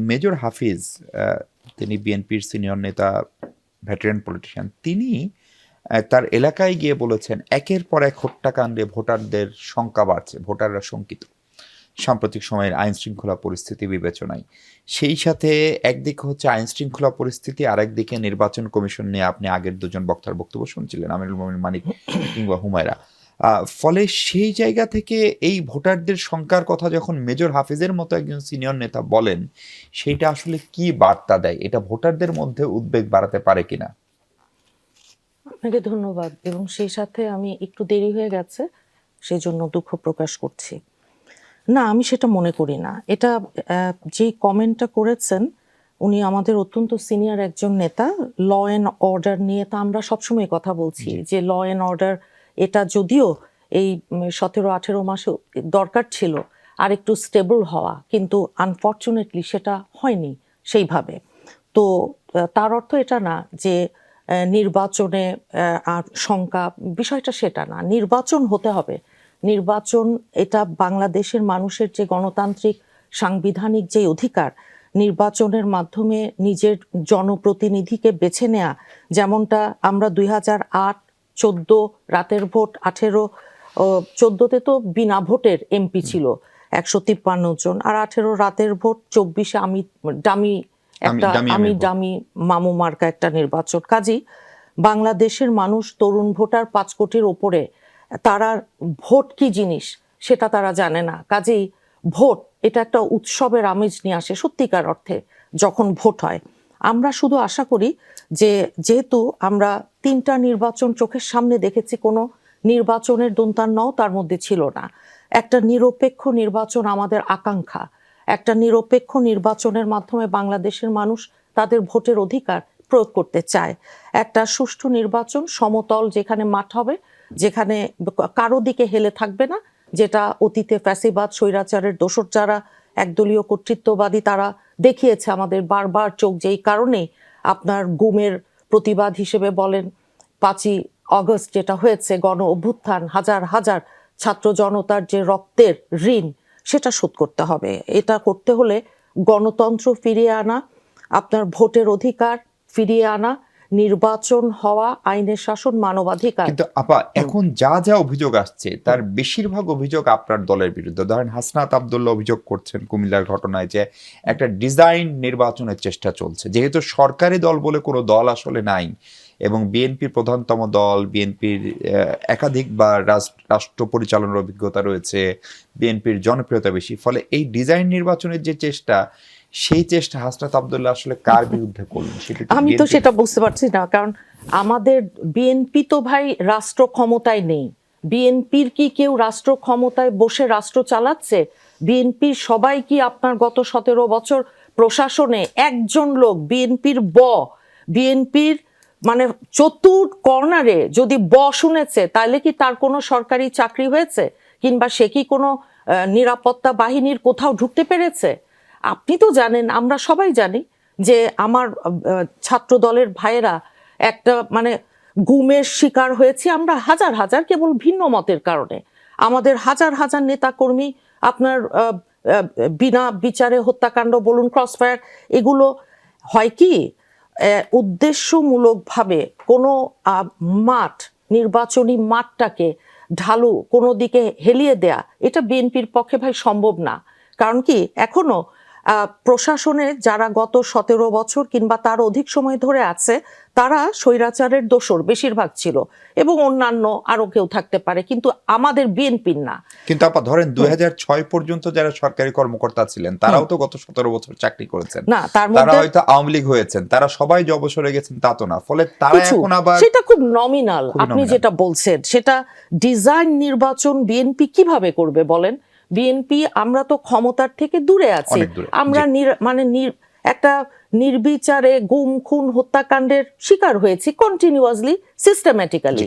Major হাফিজ, তিনি বিএনপির senior নেতা, ভেটেরান পলিটিশিয়ান, তিনি তার এলাকায় গিয়ে বলেছেন একের পর এক হত্যাকাণ্ডে ভোটারদের সংখ্যা বাড়ছে, ভোটাররা শঙ্কিত সাম্প্রতিক সময়ের আইন শৃঙ্খলা পরিস্থিতি বিবেচনায়। সেই সাথে একদিকে হচ্ছে আইন শৃঙ্খলা পরিস্থিতি, আর একদিকে নির্বাচন কমিশন নিয়ে আপনি আগের দুজন বক্তার বক্তব্য শুনছিলেন, আমিরুল মোমিন মানিক কিংবা হুমায়রা। ফলে সেই জায়গা থেকে এই ভোটারদের সংখ্যার কথা যখন মেজর হাফিজের মতো একজন সিনিয়র নেতা বলেন, সেইটা আসলে কি বার্তা দেয়? এটা ভোটারদের মধ্যে উদ্বেগ বাড়াতে পারে কিনা? আপনাকে ধন্যবাদ, এবং সেই সাথে আমি একটু দেরি হয়ে গেছে সেই জন্য দুঃখ প্রকাশ করছি। না, আমি সেটা মনে করি না। এটা যে কমেন্টটা করেছেন উনি আমাদের অত্যন্ত সিনিয়র একজন নেতা। ল অ্যান্ড অর্ডার নিয়ে তো আমরা সবসময় কথা বলছি যে ল অ্যান্ড অর্ডার এটা যদিও এই 17-18 মাসে দরকার ছিল আর একটু স্টেবল হওয়া, কিন্তু আনফর্চুনেটলি সেটা হয়নি সেইভাবে। তো তার অর্থ এটা না যে নির্বাচনে আর শঙ্কা, বিষয়টা সেটা না। নির্বাচন হতে হবে, নির্বাচন এটা বাংলাদেশের মানুষের যে গণতান্ত্রিক সাংবিধানিক যে অধিকার, নির্বাচনের মাধ্যমে নিজের জনপ্রতিনিধিকে বেছে নেওয়া, যেমনটা আমরা 2008, 14 রাতের ভোট, 18, 14তে তো বিনা ভোটের এমপি ছিল 153 জন, আর 18 রাতের ভোট, 24-এ ডামি মামু মার্কা একটা নির্বাচন। কাজী বাংলাদেশের মানুষ, তরুণ ভোটার 5 কোটির ওপরে, তারা ভোট কি জিনিস সেটা তারা জানে না। কাজেই ভোট এটা একটা উৎসবের আমেজ নিয়ে আসে সত্যিকার অর্থে যখন ভোট হয়। আমরা শুধু আশা করি যে যেহেতু আমরা 3টা নির্বাচন চোখের সামনে দেখেছি, কোনো নির্বাচনের দন্তান্নও তার মধ্যে ছিল না। একটা নিরপেক্ষ নির্বাচন আমাদের আকাঙ্ক্ষা। একটা নিরপেক্ষ নির্বাচনের মাধ্যমে বাংলাদেশের মানুষ তাদের ভোটের অধিকার প্রয়োগ করতে চায়। একটা সুষ্ঠু নির্বাচন, সমতল, যেখানে মাঠ হবে, যেখানে কারো দিকে হেলে থাকবে না, যেটা অতীতে ফ্যাসিবাদ স্বৈরাচারের দোসর যারা একদলীয় কর্তৃত্ববাদী তারা দেখিয়েছে আমাদের বারবার চোখ। যেই কারণে আপনার গুমের প্রতিবাদ হিসেবে বলেন 5ই অগস্ট যেটা হয়েছে, গণ অভ্যুত্থান, হাজার হাজার ছাত্র জনতার যে রক্তের ঋণ সেটা শোধ করতে হবে। এটা করতে হলে গণতন্ত্র ফিরিয়ে আনা, আপনার ভোটের অধিকার ফিরিয়ে আনা, নির্বাচন হওয়া, আইনের শাসন, মানবাধিকার। কিন্তু আপা, এখন যা যা অভিযোগ আসছে তার বেশিরভাগ অভিযোগ আপনার দলের বিরুদ্ধে। ধরেন হাসনাত আব্দুল্লাহ অভিযোগ করছেন কুমিল্লার ঘটনায় যে একটা ডিজাইন নির্বাচনের চেষ্টা চলছে, যেহেতু সরকারি দল বলে কোনো দল আসলে নাই এবং বিএনপির প্রধানতম দল, বিএনপির একাধিকবার রাষ্ট্র পরিচালনার অভিজ্ঞতা রয়েছে, বিএনপির জনপ্রিয়তা বেশি, ফলে এই ডিজাইন নির্বাচনের যে চেষ্টা, সেই চেষ্টা হাসনাত আব্দুল্লাহ আসলে কার বিরুদ্ধে করলেন সেটা আমি তো সেটা বুঝতে পারছি না। কারণ আমাদের বিএনপি তো ভাই রাষ্ট্র ক্ষমতায় নেই। বিএনপির কি কেউ রাষ্ট্র ক্ষমতায় বসে রাষ্ট্র চালাচ্ছে? বিএনপির সবাই কি আপনার গত 17 বছর প্রশাসনে একজন লোক বিএনপির মানে চতুর্থ কর্নারে যদি শুনেছে, তাহলে কি তার কোনো সরকারি চাকরি হয়েছে, কিংবা সে কি কোনো নিরাপত্তা বাহিনীর কোথাও ঢুকতে পেরেছে? আপনি তো জানেন, আমরা সবাই জানি যে আমার ছাত্র দলের ভাইয়েরা একটা মানে গুমের শিকার হয়েছে আমরা হাজার হাজার, কেবল ভিন্ন মতের কারণে। আমাদের হাজার হাজার নেতাকর্মী আপনার বিনা বিচারে হত্যাকাণ্ড বলুন, ক্রসফায়ার, এগুলো হয় কি উদ্দেশ্যমূলকভাবে কোনো মাঠ, নির্বাচনী মাঠটাকে ঢালু কোনো দিকে হেলিয়ে দেয়া, এটা বিএনপির পক্ষে ভাই সম্ভব না। কারণ কি এখনো প্রশাসনে যারা গত 17 বছর কিংবা তার অধিক সময় ধরে আছে, তারা স্বৈরাচারের দোসর বেশিরভাগ ছিল, এবং অন্যান্য আরো কেউ থাকতে পারে, কিন্তু আমাদের বিএনপির না। কিন্তু আপা ধরেন 2006 পর্যন্ত যারা সরকারি কর্মকর্তা ছিলেন তারাও তো গত 17 বছর চাকরি করেছেন না, তারা হয়তো আওয়ামী লীগ হয়েছেন, তারা সবাই যে অবসরে গেছেন তা তো না। ফলে তারা এখন আবার সেটা খুব নমিনাল। আপনি যেটা বলছেন সেটা ডিজাইন নির্বাচন বিএনপি কিভাবে করবে বলেন? বিএনপি, আমরা তো ক্ষমতার থেকে দূরে আছি। আমরা মানে একটা নির্বিচারে গুম খুন হত্যাকাণ্ডের শিকার হয়েছি কন্টিনিউয়াসলি, সিস্টেম্যাটিক্যালি।